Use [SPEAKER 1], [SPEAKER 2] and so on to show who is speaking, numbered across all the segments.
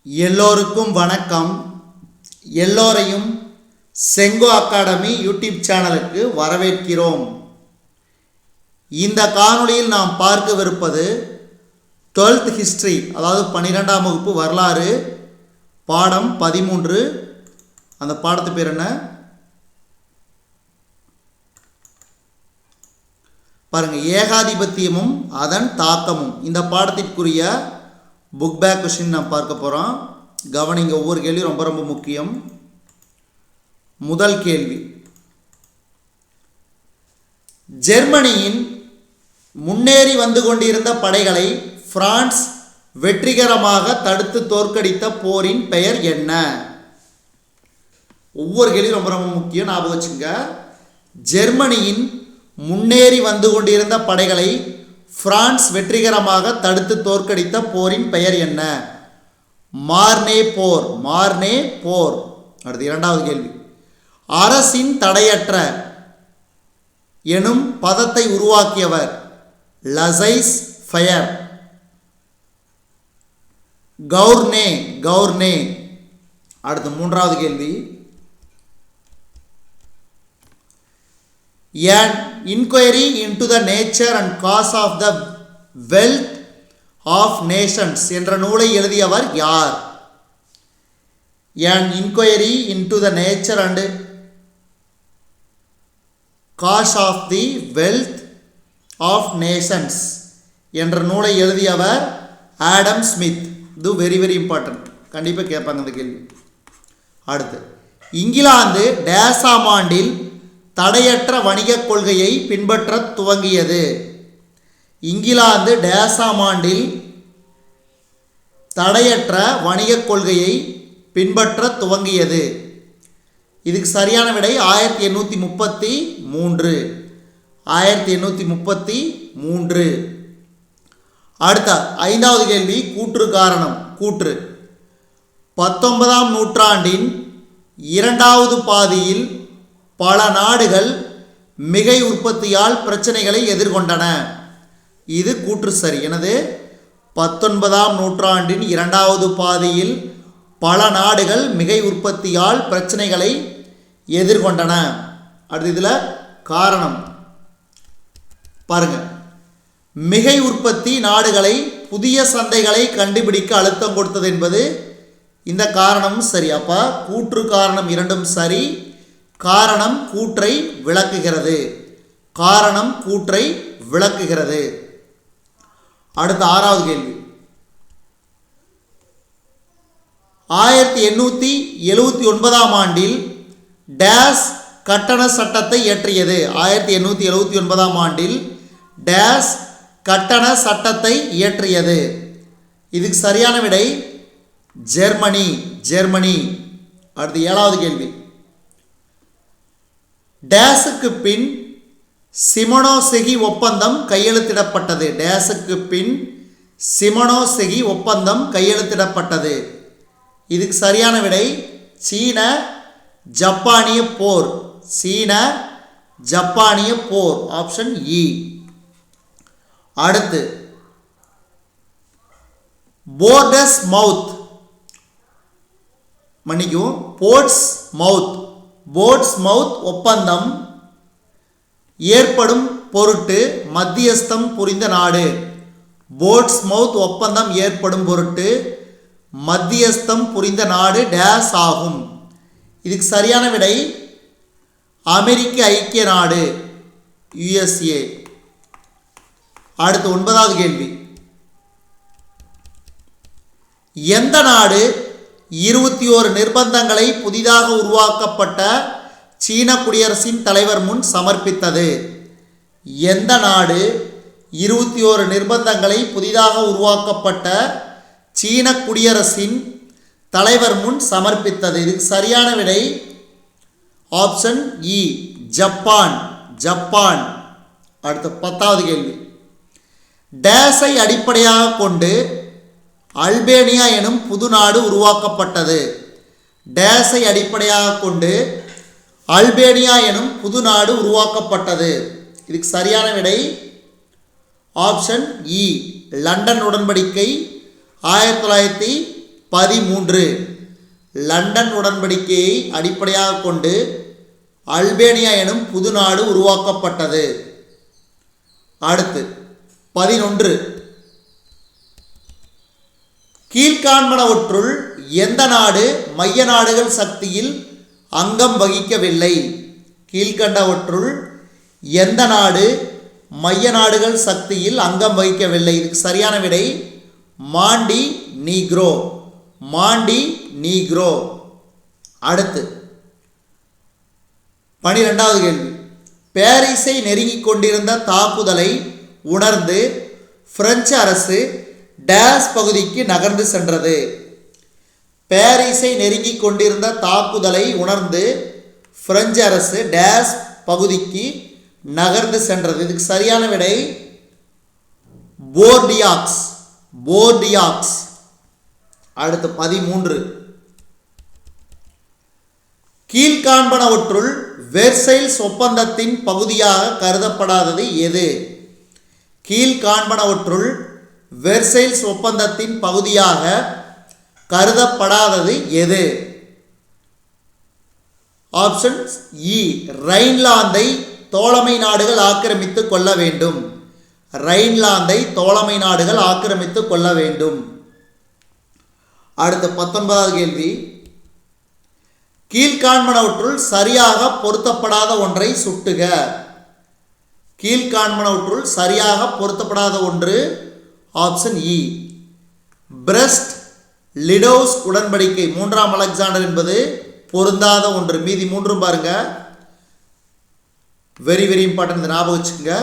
[SPEAKER 1] எல்லோருக்கும் வணக்கம். எல்லோரையும் செங்கோ அகாடமி யூடியூப் சேனலுக்கு வரவேற்கிறோம். இந்த காணொளியில் நாம் பார்க்கவிருப்பது 12th ஹிஸ்டரி, அதாவது 12ஆம் வகுப்பு வரலாறு பாடம் 13. அந்த பாடத்து பேர் என்ன பாருங்க, ஏகாதிபத்தியமும் அதன் தாக்கமும். இந்த பாடத்திற்குரிய புக் பேக் கொஸ்டின் நாம் பார்க்க போகிறோம். கவனிங்க, ஒவ்வொரு கேள்வி ரொம்ப ரொம்ப முக்கியம். முதல் கேள்வி, ஜெர்மனியின் முன்னேறி வந்து கொண்டிருந்த படைகளை பிரான்ஸ் வெற்றிகரமாக தடுத்து தோற்கடித்த போரின் பெயர் என்ன? ஒவ்வொரு கேள்வி ரொம்ப ரொம்ப முக்கியம், ஞாபகம் வச்சுங்க. ஜெர்மனியின் முன்னேறி வந்து கொண்டிருந்த படைகளை பிரான்ஸ் வெற்றிகரமாக தடுத்து தோற்கடித்த போரின் பெயர் என்ன? மார்னே போர். மார்னே போர். அடுத்து இரண்டாவது கேள்வி, அரசின் தடையற்ற எனும் பதத்தை உருவாக்கியவர் லசைஸ் ஃபயர். கவுர்னே. கவுர்னே. அடுத்து மூன்றாவது கேள்வி, an inquiry into the nature and cause of the wealth of nations என்ற நூலை எழுதியவர் யார்? an inquiry into the nature and cause of the wealth of nations என்ற நூலை எழுதியவர் ஆடம் ஸ்மித். இது வெரி வெரி இம்பார்ட்டன்ட், கண்டிப்பாக கேட்பாங்க இந்த கேள்வி. அடுத்து, இங்கிலாந்து டேசாம் ஆண்டில் தடையற்ற வணிகக் கொள்கையை பின்பற்ற துவங்கியது? இங்கிலாந்து டேசாம் ஆண்டில் தடையற்ற வணிகக் கொள்கையை பின்பற்ற துவங்கியது. இதுக்கு சரியான விடை 1833. 1833. அடுத்த ஐந்தாவது கேள்வி, கூற்று காரணம். கூற்று, 19ஆம் நூற்றாண்டின் இரண்டாவது பாதியில் பல நாடுகள் மிகை உற்பத்தியால் பிரச்சனைகளை எதிர்கொண்டன. இது கூற்று சரி. எனது 19ஆம் நூற்றாண்டின் இரண்டாவது பாதியில் பல நாடுகள் மிகை உற்பத்தியால் பிரச்சனைகளை எதிர்கொண்டன. அடுத்து இதில் காரணம் பாருங்க, மிகை உற்பத்தி நாடுகளை புதிய சந்தைகளை கண்டுபிடிக்க அழுத்தம் கொடுத்தது என்பது இந்த காரணமும் சரி. அப்போ கூற்று காரணம் இரண்டும் சரி. காரணம் கூற்றை விளக்குகிறது. காரணம் கூற்றை விளக்குகிறது. அடுத்த ஆறாவது கேள்வி, 1879ஆம் ஆண்டில் டேஸ் கட்டண சட்டத்தை இயற்றியது? 1879ஆம் ஆண்டில் டேஸ் கட்டண சட்டத்தை இயற்றியது? இதுக்கு சரியான விடை ஜெர்மனி. ஜெர்மனி. அடுத்து ஏழாவது கேள்வி, டேஸுக்கு பின் சிமனோசெகி ஒப்பந்தம் கையெழுத்திடப்பட்டது? டேஸுக்கு பின் சிமனோசெகி ஒப்பந்தம் கையெழுத்திடப்பட்டது? இதுக்கு சரியான விடை சீன ஜப்பானிய போர். சீன ஜப்பானிய போர். ஆப்ஷன் இ. அடுத்து, போர்டஸ் மவுத் மன்னிக்கும் போர்ட்ஸ் மவுத். போர்ட்ஸ் மவுத் ஒப்பந்தம் ஏற்படும் பொருட்டு மத்தியஸ்தம் புரிந்த நாடு? போர்ட்ஸ் மவுத் ஒப்பந்தம் ஏற்படும் பொருட்டு மத்தியஸ்தம் புரிந்த நாடு டேஸ் ஆகும்? இதுக்கு சரியான விடை அமெரிக்க ஐக்கிய நாடு, USA. அடுத்து ஒன்பதாவது கேள்வி, எந்த நாடு 21 நிர்பந்தங்களை புதிதாக உருவாக்கப்பட்ட சீன குடியரசின் தலைவர் முன் சமர்ப்பித்தது? எந்த நாடு 21 நிர்பந்தங்களை புதிதாக உருவாக்கப்பட்ட சீன குடியரசின் தலைவர் முன் சமர்ப்பித்தது? இதுக்கு சரியான விடை ஆப்ஷன் இ, ஜப்பான். ஜப்பான். அடுத்த 10வது கேள்வி, டேஸை அடிப்படையாக கொண்டு அல்பேனியா எனும் புது நாடு உருவாக்கப்பட்டது? டேஸை அடிப்படையாக கொண்டு அல்பேனியா எனும் புது நாடு உருவாக்கப்பட்டது? இதுக்கு சரியான விடை ஆப்ஷன் இ, லண்டன் உடன்படிக்கை 19 13 லண்டன் உடன்படிக்கையை அடிப்படையாக கொண்டு அல்பேனியா எனும் புது நாடு உருவாக்கப்பட்டது. அடுத்து 11 கீழ்காண்பனவற்றுள் எந்த நாடு மைய நாடுகள் சக்தியில் அங்கம் வகிக்கவில்லை? கீழ்கண்டவற்றுள் எந்த நாடு மைய நாடுகள் சக்தியில் அங்கம் வகிக்கவில்லை? இதுக்கு சரியான விடை மாண்டி நீக்ரோ. மாண்டி நீக்ரோ. அடுத்து 12வது கேள்வி. பாரிஸை நெருங்கிக் கொண்டிருந்த தாக்குதலை உணர்ந்து பிரெஞ்சு அரசு டேஸ் பகுதிக்கு நகர்ந்து சென்றது. பாரிஸை நெருங்கிக் கொண்டிருந்த தாக்குதலை உணர்ந்து பிரெஞ்சு அரசு டேஸ் பகுதிக்கு நகர்ந்து சென்றது. இதுக்கு சரியான விடை போர்டியாக்ஸ். போர்டியாக்ஸ். அடுத்து 13 கீழ்காண்பனவற்றுள் வெர்சைல்ஸ் ஒப்பந்தத்தின் பகுதியாக கருதப்படாதது எது? கீழ்காண்பனவற்றுள் வெர்சைல்ஸ் ஒப்பந்தத்தின் பகுதியாக கருதப்படாதது எது? ஆப்ஷன் இ ரைன்லாந்தை தோழமை நாடுகள் ஆக்கிரமித்து கொள்ள வேண்டும். ரைன்லாந்தை தோழமை நாடுகள் ஆக்கிரமித்து கொள்ள வேண்டும். அடுத்த 19வது கேள்வி. கீழ்காண்பனவற்றுள் சரியாக பொருத்தப்படாத ஒன்றை சுட்டுக. கீழ்காண்பனவற்றுள் சரியாக பொருத்தப்படாத ஒன்று ஆப்ஷன் இ பிரெஸ்ட் லிடோஸ் உடன்படிக்கை. 3ஆம் அலெக்சாண்டர் என்பது பொருந்தாத ஒன்று. மீதி 3ம் பாருங்க. வெரி வெரி இம்பார்ட்டன்ட், ஞாபகம் வச்சுக்கோங்க.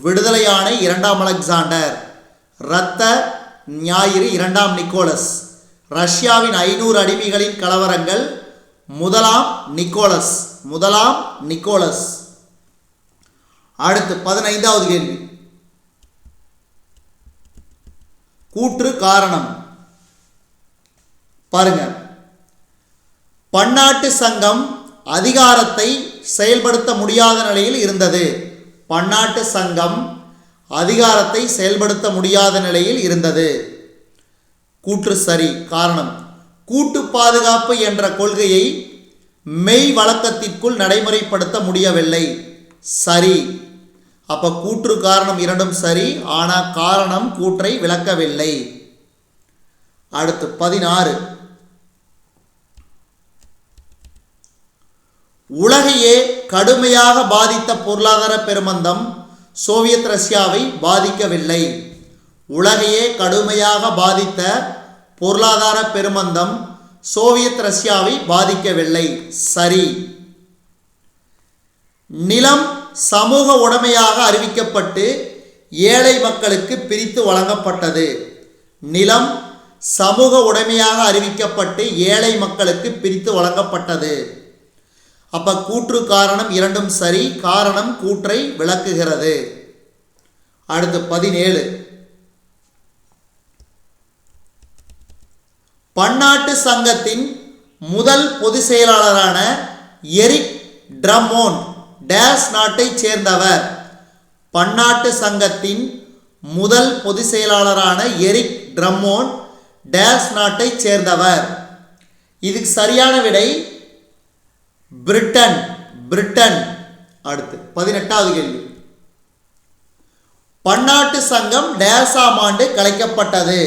[SPEAKER 1] விடுதலை ஆணை 2ஆம் அலெக்சாண்டர், இரத்த ஞாயிறு 2ஆம் நிக்கோலஸ், ரஷ்யாவின் 500 அடிமைகளின் கலவரங்கள் 1ஆம் நிக்கோலஸ். 1ஆம் நிக்கோலஸ். அடுத்து 15வது கேள்வி. கூற்று காரணம் பாருங்க. பன்னாட்டு சங்கம் அதிகாரத்தை செயல்படுத்த முடியாத நிலையில் இருந்தது. பன்னாட்டு சங்கம் அதிகாரத்தை செயல்படுத்த முடியாத நிலையில் இருந்தது. கூற்று சரி. காரணம் கூட்டு பாதுகாப்பு என்ற கொள்கையை மெய் வழக்கத்திற்குள் நடைமுறைப்படுத்த முடியவில்லை. சரி. அப்ப கூற்று காரணம் இரண்டும் சரி. ஆனால் காரணம் கூற்றை விளக்கவில்லை. அடுத்து 16 உலகையே கடுமையாக பாதித்த பொருளாதார பெருமந்தம் சோவியத் ரஷ்யாவை பாதிக்கவில்லை. உலகையே கடுமையாக பாதித்த பொருளாதார பெருமந்தம் சோவியத் ரஷ்யாவை பாதிக்கவில்லை. சரி. நிலம் சமூக உடைமையாக அறிவிக்கப்பட்டு ஏழை மக்களுக்கு பிரித்து வழங்கப்பட்டது. நிலம் சமூக உடைமையாக அறிவிக்கப்பட்டு ஏழை மக்களுக்கு பிரித்து வழங்கப்பட்டது. அப்ப கூற்று காரணம் இரண்டும் சரி. காரணம் கூற்றை விளக்குகிறது. அடுத்து 17 பன்னாட்டு சங்கத்தின் முதல் பொதுச் செயலாளரான எரிக் ட்ரம்மோண்ட் டேஸ் நாட்டைச் சேர்ந்தவர். பன்னாட்டு சங்கத்தின் முதல் பொதுச் செயலாளரான எரிக் ட்ரம்மோண்ட் டேஸ் நாட்டைச் சேர்ந்தவர். இதுக்கு சரியான விடை பிரிட்டன். பிரிட்டன். அடுத்து 18வது கேள்வி. பன்னாட்டு சங்கம் டேஸாம் ஆண்டு கலைக்கப்பட்டது.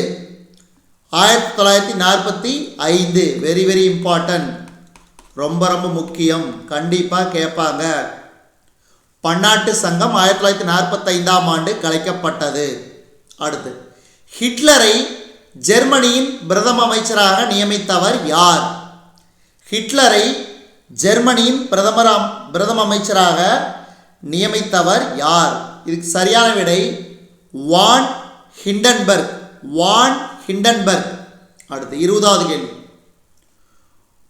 [SPEAKER 1] 1945. வெரி வெரி இம்பார்ட்டன்ட், ரொம்ப ரொம்ப முக்கியம், கண்டிப்பாக கேட்பாங்க. பன்னாட்டு சங்கம் 1945ஆம் ஆண்டு கலைக்கப்பட்டது. அடுத்து ஹிட்லரை ஜெர்மனியின் பிரதம அமைச்சராக நியமித்தவர் யார்? ஹிட்லரை ஜெர்மனியின் பிரதம அமைச்சராக நியமித்தவர் யார்? இதுக்கு சரியான விடை வான் ஹிண்டன்பர்க். வான் ஹிண்டன்பர்க். அடுத்து 20வது கேள்வி.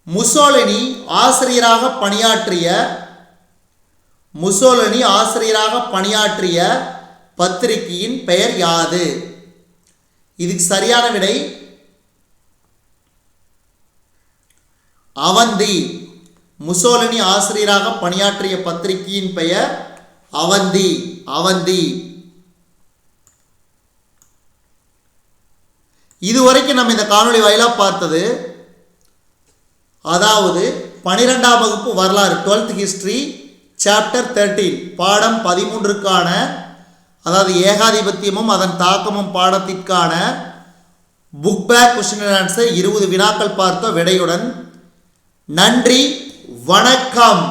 [SPEAKER 1] முசோலினி ஆசிரியராக பணியாற்றிய பத்திரிகையின் பெயர் யாது? இதுக்கு சரியான விடை அவந்தி. முசோலினி ஆசிரியராக பணியாற்றிய பத்திரிகையின் பெயர் அவந்தி. அவந்தி. இதுவரைக்கும் நம்ம இந்த காணொளி வாயிலாக பார்த்தது, அதாவது 12ஆம் வகுப்பு வரலாறு 12th ஹிஸ்டரி சாப்டர் 13 பாடம் 13க்கான, அதாவது ஏகாதிபத்தியமும் அதன் தாக்கமும் பாடத்திற்கான book back question and answer 20 வினாக்கள் பார்த்த விடையுடன். நன்றி, வணக்கம்.